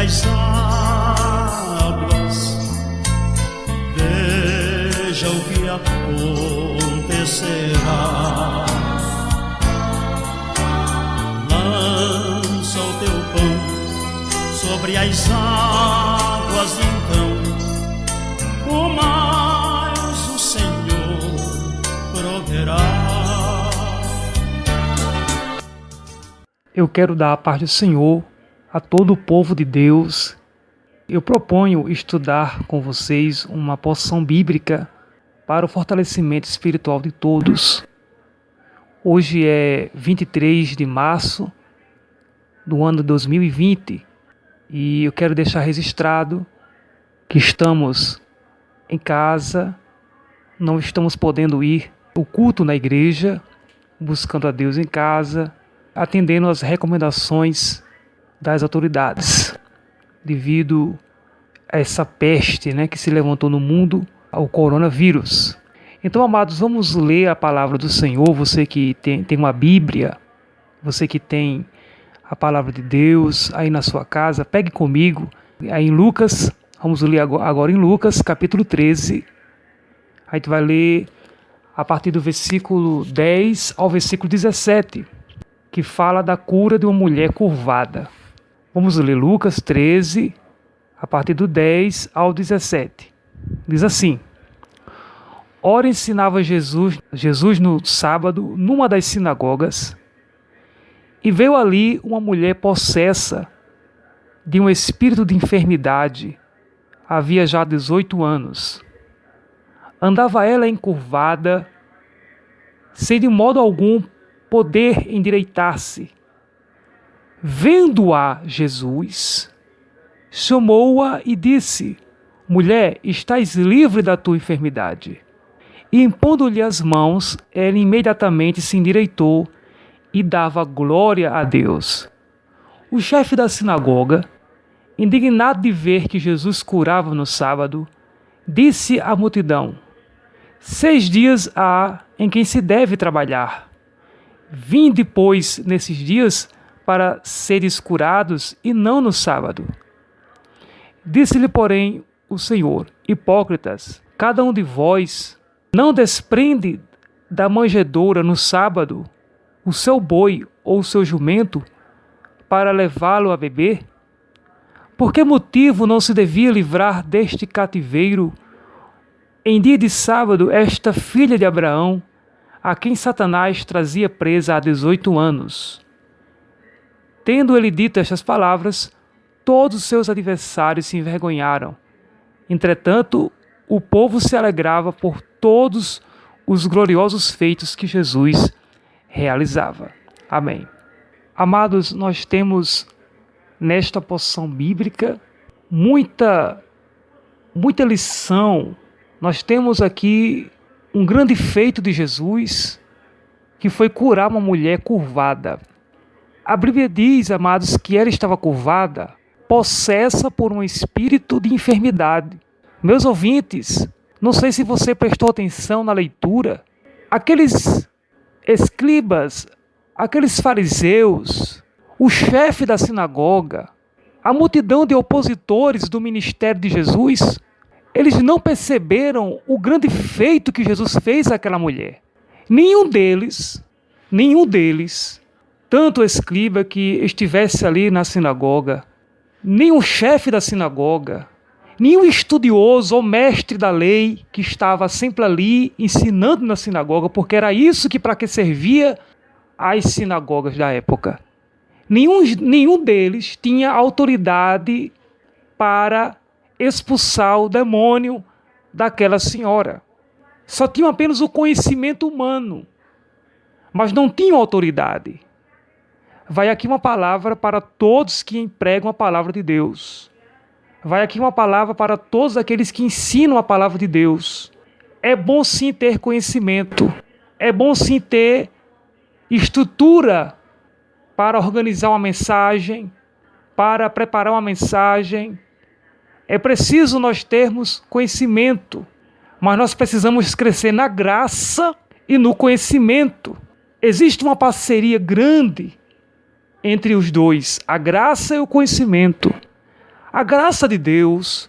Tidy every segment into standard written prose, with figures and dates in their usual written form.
as águas, veja o que acontecerá. Lança o teu pão sobre as águas, então o mais o Senhor proverá. Eu quero dar a paz do Senhor a todo o povo de Deus. Eu proponho estudar com vocês uma porção bíblica para o fortalecimento espiritual de todos. Hoje é 23 de março do ano de 2020 e eu quero deixar registrado que estamos em casa, não estamos podendo ir ao culto na igreja, buscando a Deus em casa, atendendo às recomendações das autoridades, devido a essa peste, que se levantou no mundo, ao coronavírus. Então, amados, vamos ler a palavra do Senhor. Você que tem uma Bíblia, você que tem a palavra de Deus aí na sua casa, pegue comigo aí em Lucas. Vamos ler agora em Lucas, capítulo 13. A gente vai ler a partir do versículo 10 ao versículo 17, que fala da cura de uma mulher curvada. Vamos ler Lucas 13, a partir do 10 ao 17. Diz assim: Ora, ensinava Jesus no sábado, numa das sinagogas, e veio ali uma mulher possessa de um espírito de enfermidade, havia já 18 anos. Andava ela encurvada, sem de modo algum poder endireitar-se. Vendo-a Jesus, chamou-a e disse: Mulher, estás livre da tua enfermidade. E impondo-lhe as mãos, ela imediatamente se endireitou e dava glória a Deus. O chefe da sinagoga, indignado de ver que Jesus curava no sábado, disse à multidão: 6 dias há em que se deve trabalhar. Vinde, pois, nesses dias para seres curados e não no sábado. Disse-lhe, porém, o Senhor: Hipócritas, cada um de vós não desprende da manjedoura no sábado o seu boi ou o seu jumento para levá-lo a beber? Por que motivo não se devia livrar deste cativeiro em dia de sábado esta filha de Abraão, a quem Satanás trazia presa há 18 anos? Tendo ele dito estas palavras, todos os seus adversários se envergonharam. Entretanto, o povo se alegrava por todos os gloriosos feitos que Jesus realizava. Amém. Amados, nós temos nesta porção bíblica muita lição. Nós temos aqui um grande feito de Jesus, que foi curar uma mulher curvada. A Bíblia diz, amados, que ela estava curvada, possessa por um espírito de enfermidade. Meus ouvintes, não sei se você prestou atenção na leitura, aqueles escribas, aqueles fariseus, o chefe da sinagoga, a multidão de opositores do ministério de Jesus, eles não perceberam o grande feito que Jesus fez àquela mulher. Nenhum deles, tanto o escriba que estivesse ali na sinagoga, nem o chefe da sinagoga, nenhum estudioso ou mestre da lei que estava sempre ali ensinando na sinagoga, porque era isso para que servia as sinagogas da época. Nenhum deles tinha autoridade para expulsar o demônio daquela senhora. Só tinham apenas o conhecimento humano, mas não tinham autoridade. Vai aqui uma palavra para todos que empregam a palavra de Deus. Vai aqui uma palavra para todos aqueles que ensinam a palavra de Deus. É bom sim ter conhecimento. É bom sim ter estrutura para organizar uma mensagem, para preparar uma mensagem. É preciso nós termos conhecimento, mas nós precisamos crescer na graça e no conhecimento. Existe uma parceria grande entre os dois, a graça e o conhecimento. A graça de Deus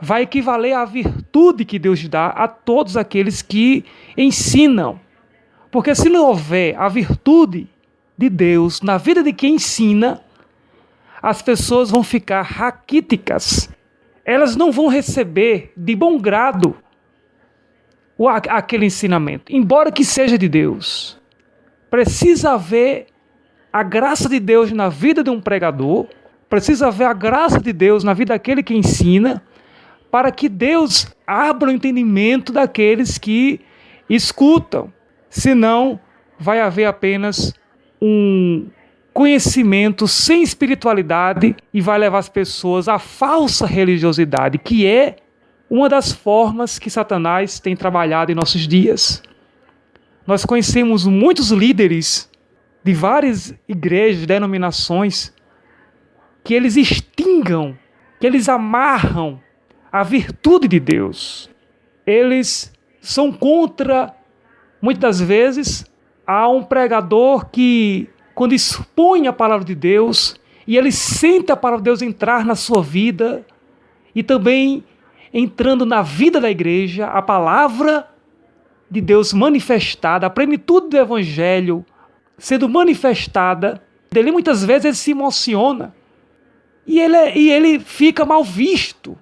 vai equivaler à virtude que Deus dá a todos aqueles que ensinam. Porque se não houver a virtude de Deus na vida de quem ensina, as pessoas vão ficar raquíticas. Elas não vão receber de bom grado aquele ensinamento, embora que seja de Deus. Precisa haver a graça de Deus na vida de um pregador, precisa haver a graça de Deus na vida daquele que ensina, para que Deus abra o entendimento daqueles que escutam. Senão, vai haver apenas um conhecimento sem espiritualidade e vai levar as pessoas à falsa religiosidade, que é uma das formas que Satanás tem trabalhado em nossos dias. Nós conhecemos muitos líderes de várias igrejas, denominações, que eles extingam, que eles amarram a virtude de Deus. Eles são contra, muitas das vezes, a um pregador que, quando expõe a palavra de Deus, e ele sente a palavra de Deus entrar na sua vida, e também entrando na vida da igreja, a palavra de Deus manifestada, a plenitude do Evangelho sendo manifestada, ele muitas vezes ele se emociona, e ele fica mal visto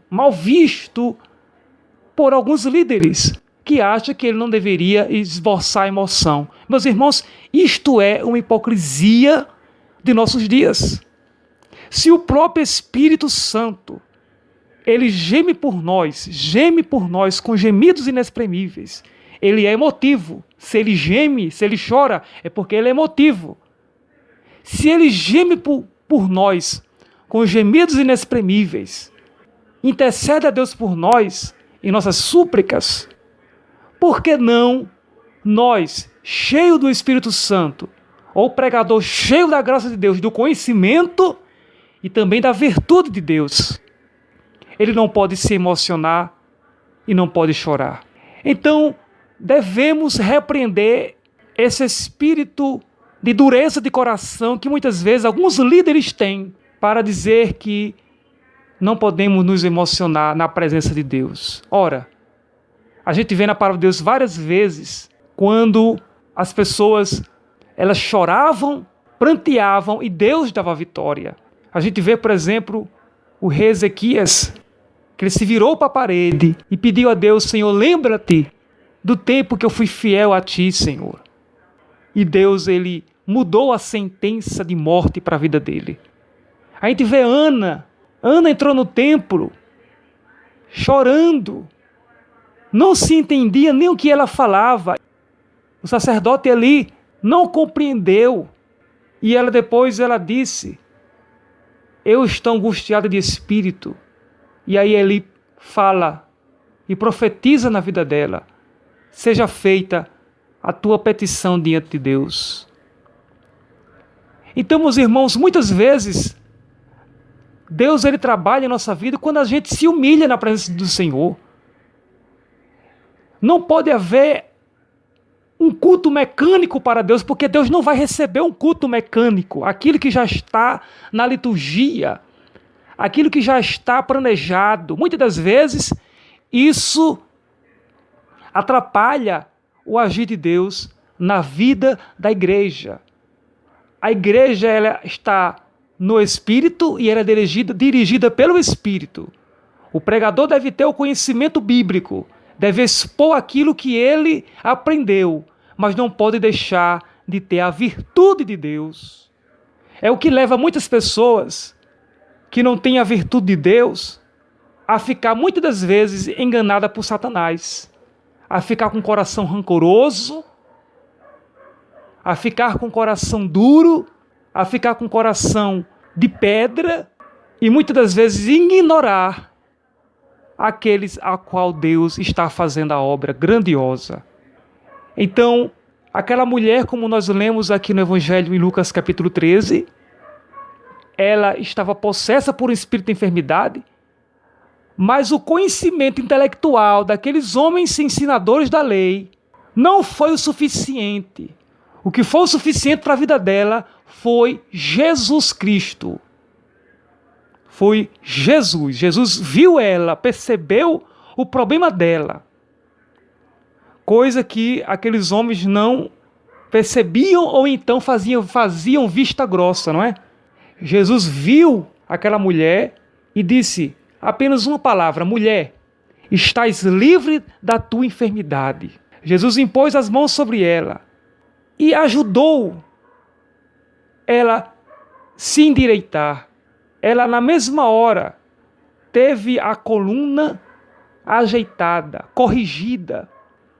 por alguns líderes que acham que ele não deveria esboçar emoção. Meus irmãos, isto é uma hipocrisia de nossos dias. Se o próprio Espírito Santo, ele geme por nós com gemidos inexprimíveis, ele é emotivo. Se ele geme, se ele chora, é porque ele é emotivo. Se ele geme por nós com gemidos inexprimíveis, intercede a Deus por nós em nossas súplicas, por que não nós, cheio do Espírito Santo, ou pregador cheio da graça de Deus, do conhecimento e também da virtude de Deus, ele não pode se emocionar e não pode chorar. Então, devemos repreender esse espírito de dureza de coração que muitas vezes alguns líderes têm para dizer que não podemos nos emocionar na presença de Deus. Ora, a gente vê na palavra de Deus várias vezes quando as pessoas elas choravam, pranteavam e Deus dava vitória. A gente vê, por exemplo, o rei Ezequias, que ele se virou para a parede e pediu a Deus: Senhor, lembra-te do tempo que eu fui fiel a Ti, Senhor. E Deus, ele mudou a sentença de morte para a vida dele. A gente vê Ana entrou no templo chorando, não se entendia nem o que ela falava. O sacerdote ali não compreendeu. E ela depois disse: eu estou angustiada de espírito. E aí ele fala e profetiza na vida dela: seja feita a tua petição diante de Deus. Então, meus irmãos, muitas vezes Deus ele trabalha em nossa vida quando a gente se humilha na presença do Senhor. Não pode haver um culto mecânico para Deus, porque Deus não vai receber um culto mecânico. Aquilo que já está na liturgia, aquilo que já está planejado. Muitas das vezes, isso atrapalha o agir de Deus na vida da igreja. A igreja ela está no Espírito e ela é dirigida pelo Espírito. O pregador deve ter o conhecimento bíblico, deve expor aquilo que ele aprendeu, mas não pode deixar de ter a virtude de Deus. É o que leva muitas pessoas que não têm a virtude de Deus a ficar muitas das vezes enganada por Satanás, a ficar com o coração rancoroso, a ficar com o coração duro, a ficar com o coração de pedra e muitas das vezes ignorar aqueles a qual Deus está fazendo a obra grandiosa. Então, aquela mulher, como nós lemos aqui no Evangelho em Lucas capítulo 13, ela estava possessa por um espírito de enfermidade, mas o conhecimento intelectual daqueles homens ensinadores da lei não foi o suficiente. O que foi o suficiente para a vida dela foi Jesus Cristo. foi Jesus. Jesus viu ela, percebeu o problema dela. Coisa que aqueles homens não percebiam ou então faziam vista grossa, não é? Jesus viu aquela mulher e disse apenas uma palavra: mulher, estás livre da tua enfermidade. Jesus impôs as mãos sobre ela e ajudou ela se endireitar. Ela, na mesma hora, teve a coluna ajeitada, corrigida.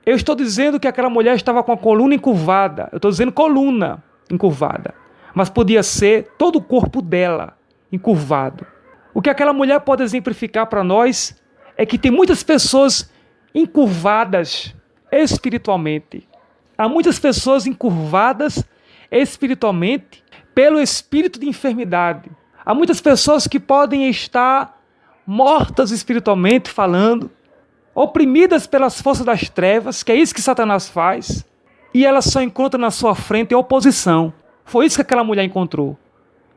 Eu estou dizendo que aquela mulher estava com a coluna encurvada. Eu estou dizendo coluna encurvada. Mas podia ser todo o corpo dela encurvado. O que aquela mulher pode exemplificar para nós é que tem muitas pessoas encurvadas espiritualmente. Há muitas pessoas encurvadas espiritualmente pelo espírito de enfermidade. Há muitas pessoas que podem estar mortas espiritualmente falando, oprimidas pelas forças das trevas, que é isso que Satanás faz, e elas só encontram na sua frente oposição. Foi isso que aquela mulher encontrou.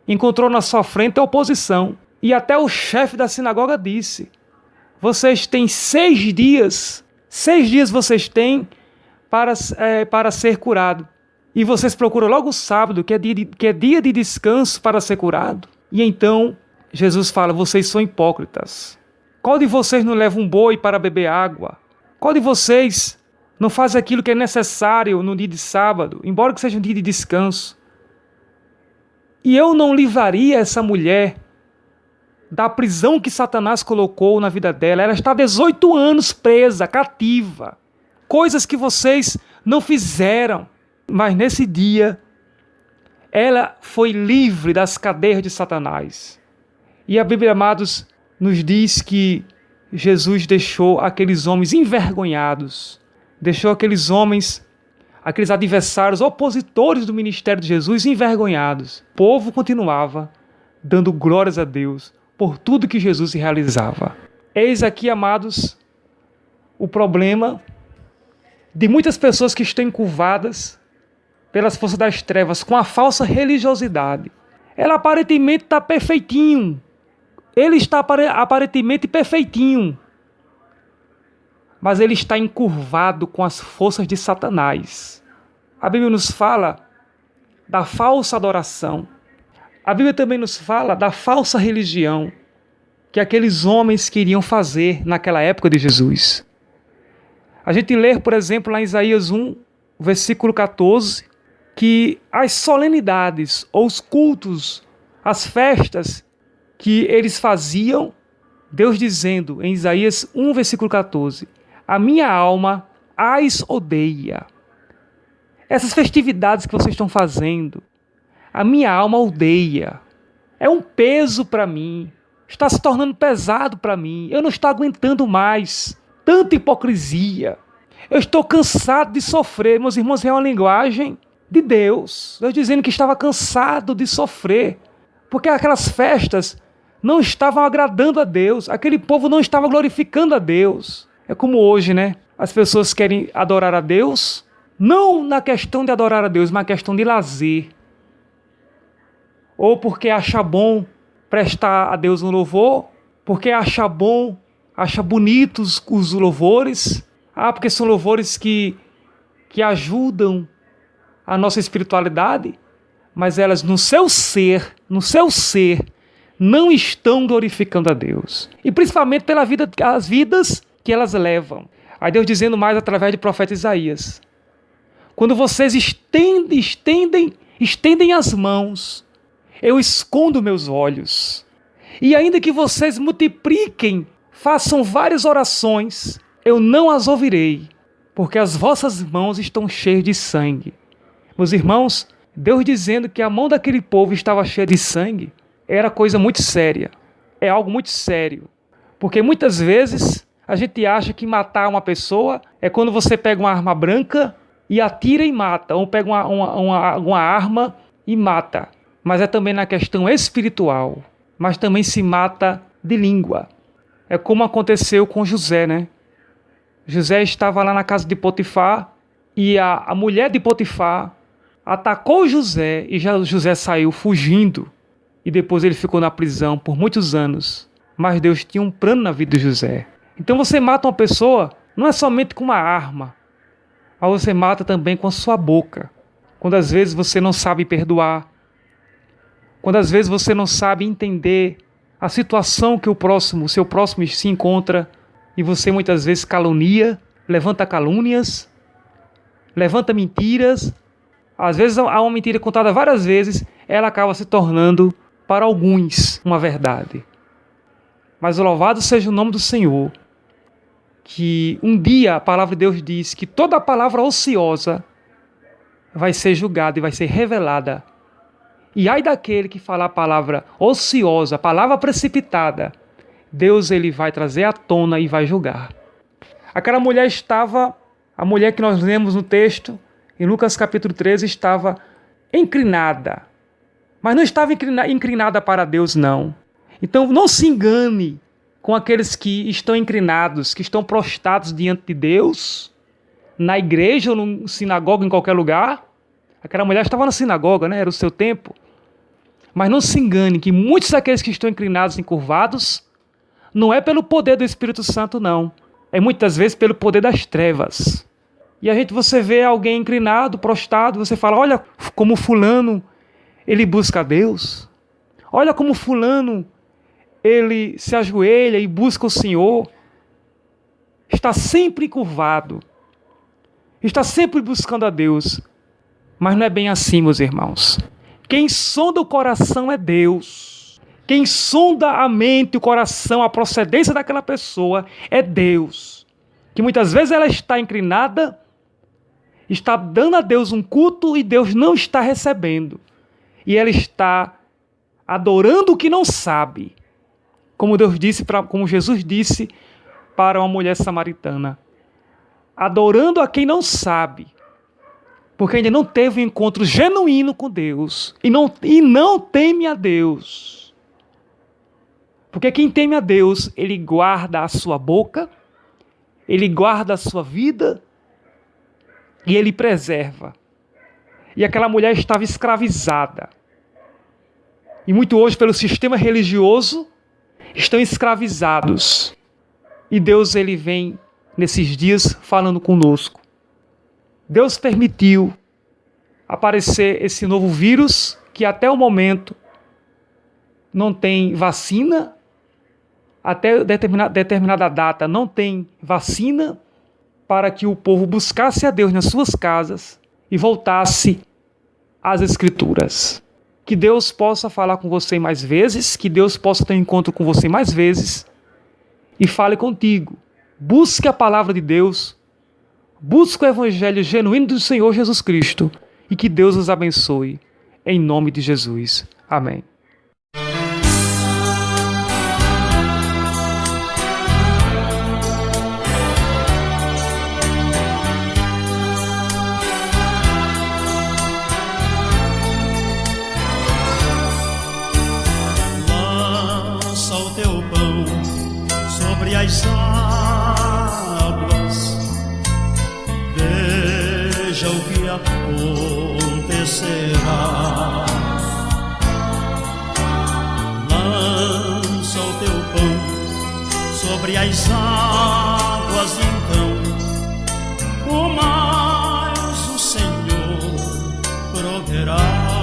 Encontrou na sua frente oposição. E até o chefe da sinagoga disse: vocês têm 6 dias vocês têm para ser curado. E vocês procuram logo o sábado, que é dia de descanso, para ser curado. E então Jesus fala: vocês são hipócritas. Qual de vocês não leva um boi para beber água? Qual de vocês não faz aquilo que é necessário no dia de sábado, embora que seja um dia de descanso? E eu não livraria essa mulher da prisão que Satanás colocou na vida dela. Ela está 18 anos presa, cativa. Coisas que vocês não fizeram. Mas nesse dia, ela foi livre das cadeias de Satanás. E a Bíblia, amados, nos diz que Jesus deixou aqueles homens envergonhados. Deixou aqueles homens, aqueles adversários, opositores do ministério de Jesus, envergonhados. O povo continuava dando glórias a Deus por tudo que Jesus realizava. Eis aqui, amados, o problema de muitas pessoas que estão encurvadas pelas forças das trevas, com a falsa religiosidade. Ela aparentemente está perfeitinho. Ele está aparentemente perfeitinho. Mas ele está encurvado com as forças de Satanás. A Bíblia nos fala da falsa adoração. A Bíblia também nos fala da falsa religião que aqueles homens queriam fazer naquela época de Jesus. A gente lê, por exemplo, lá em Isaías 1, versículo 14, que as solenidades, ou os cultos, as festas que eles faziam, Deus dizendo em Isaías 1, versículo 14, a minha alma as odeia. Essas festividades que vocês estão fazendo, a minha alma odeia. É um peso para mim. Está se tornando pesado para mim. Eu não estou aguentando mais tanta hipocrisia. Eu estou cansado de sofrer. Meus irmãos, é uma linguagem de Deus. Deus dizendo que estava cansado de sofrer. Porque aquelas festas não estavam agradando a Deus. Aquele povo não estava glorificando a Deus. É como hoje, né? As pessoas querem adorar a Deus, não na questão de adorar a Deus, mas na questão de lazer. Ou porque acha bom prestar a Deus um louvor, porque acha bom, acha bonitos os louvores, porque são louvores que ajudam a nossa espiritualidade, mas elas no seu ser, não estão glorificando a Deus. E principalmente pelas vidas que elas levam. Aí Deus dizendo mais através do profeta Isaías: quando vocês estendem as mãos, eu escondo meus olhos. E ainda que vocês multipliquem, façam várias orações, eu não as ouvirei, porque as vossas mãos estão cheias de sangue. Meus irmãos, Deus dizendo que a mão daquele povo estava cheia de sangue, era coisa muito séria. É algo muito sério. Porque muitas vezes a gente acha que matar uma pessoa é quando você pega uma arma branca e atira e mata, ou pega uma arma e mata. Mas é também na questão espiritual. Mas também se mata de língua. É como aconteceu com José, né? José estava lá na casa de Potifar e a mulher de Potifar atacou José e José saiu fugindo. e depois ele ficou na prisão por muitos anos. Mas Deus tinha um plano na vida de José. Então você mata uma pessoa não é somente com uma arma, mas você mata também com a sua boca. Quando às vezes você não sabe perdoar, quando às vezes você não sabe entender a situação que o seu próximo se encontra, e você muitas vezes calunia, levanta calúnias, levanta mentiras. Às vezes há uma mentira contada várias vezes, ela acaba se tornando para alguns uma verdade. Mas louvado seja o nome do Senhor, que um dia a palavra de Deus diz que toda palavra ociosa vai ser julgada e vai ser revelada. E ai daquele que falar a palavra ociosa, a palavra precipitada, Deus ele vai trazer à tona e vai julgar. Aquela mulher a mulher que nós lemos no texto, em Lucas capítulo 13, estava inclinada. Mas não estava inclinada para Deus, não. Então não se engane com aqueles que estão inclinados, que estão prostrados diante de Deus, na igreja ou na sinagoga, em qualquer lugar. Aquela mulher estava na sinagoga, né? Era o seu tempo. Mas não se engane que muitos daqueles que estão inclinados e encurvados, não é pelo poder do Espírito Santo, não. É muitas vezes pelo poder das trevas. E você vê alguém inclinado, prostrado, você fala, olha como fulano, ele busca a Deus. Olha como fulano, ele se ajoelha e busca o Senhor. Está sempre encurvado. Está sempre buscando a Deus. Mas não é bem assim, meus irmãos. Quem sonda o coração é Deus. Quem sonda a mente, o coração, a procedência daquela pessoa é Deus. Que muitas vezes ela está inclinada, está dando a Deus um culto e Deus não está recebendo. E ela está adorando o que não sabe. Como Jesus disse para uma mulher samaritana. Adorando a quem não sabe. Porque ainda não teve um encontro genuíno com Deus. E não teme a Deus. Porque quem teme a Deus, ele guarda a sua boca, ele guarda a sua vida e ele preserva. E aquela mulher estava escravizada. E muito hoje, pelo sistema religioso, estão escravizados. E Deus ele vem nesses dias falando conosco. Deus permitiu aparecer esse novo vírus que até o momento não tem vacina, até determinada data não tem vacina, para que o povo buscasse a Deus nas suas casas e voltasse às Escrituras. Que Deus possa falar com você mais vezes, que Deus possa ter um encontro com você mais vezes e fale contigo. Busque a palavra de Deus, busque o evangelho genuíno do Senhor Jesus Cristo e que Deus os abençoe. Em nome de Jesus. Amém. As águas, veja o que acontecerá. Lança o teu pão sobre as águas, então o mais o Senhor proverá.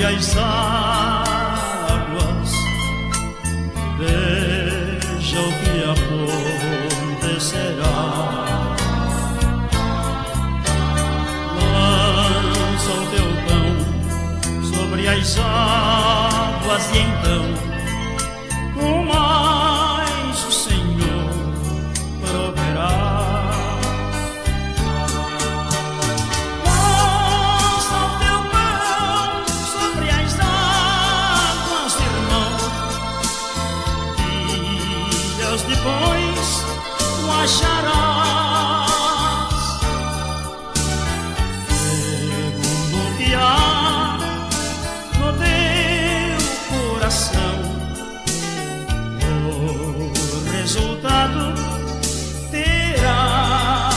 sobre as águas, veja o que acontecerá. Lança o teu pão sobre as águas e então o mais o Senhor proverá. Lança o teu pão sobre as águas, irmão, dias depois o acharás. Segundo o que há no teu coração, resultado terás.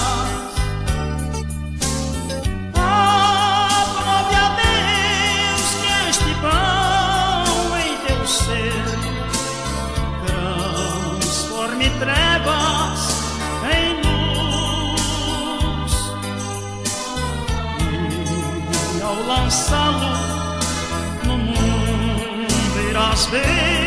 Aprove a Deus que este pão em teu ser transforme trevas em luz, e ao lançá-lo no mundo irás ver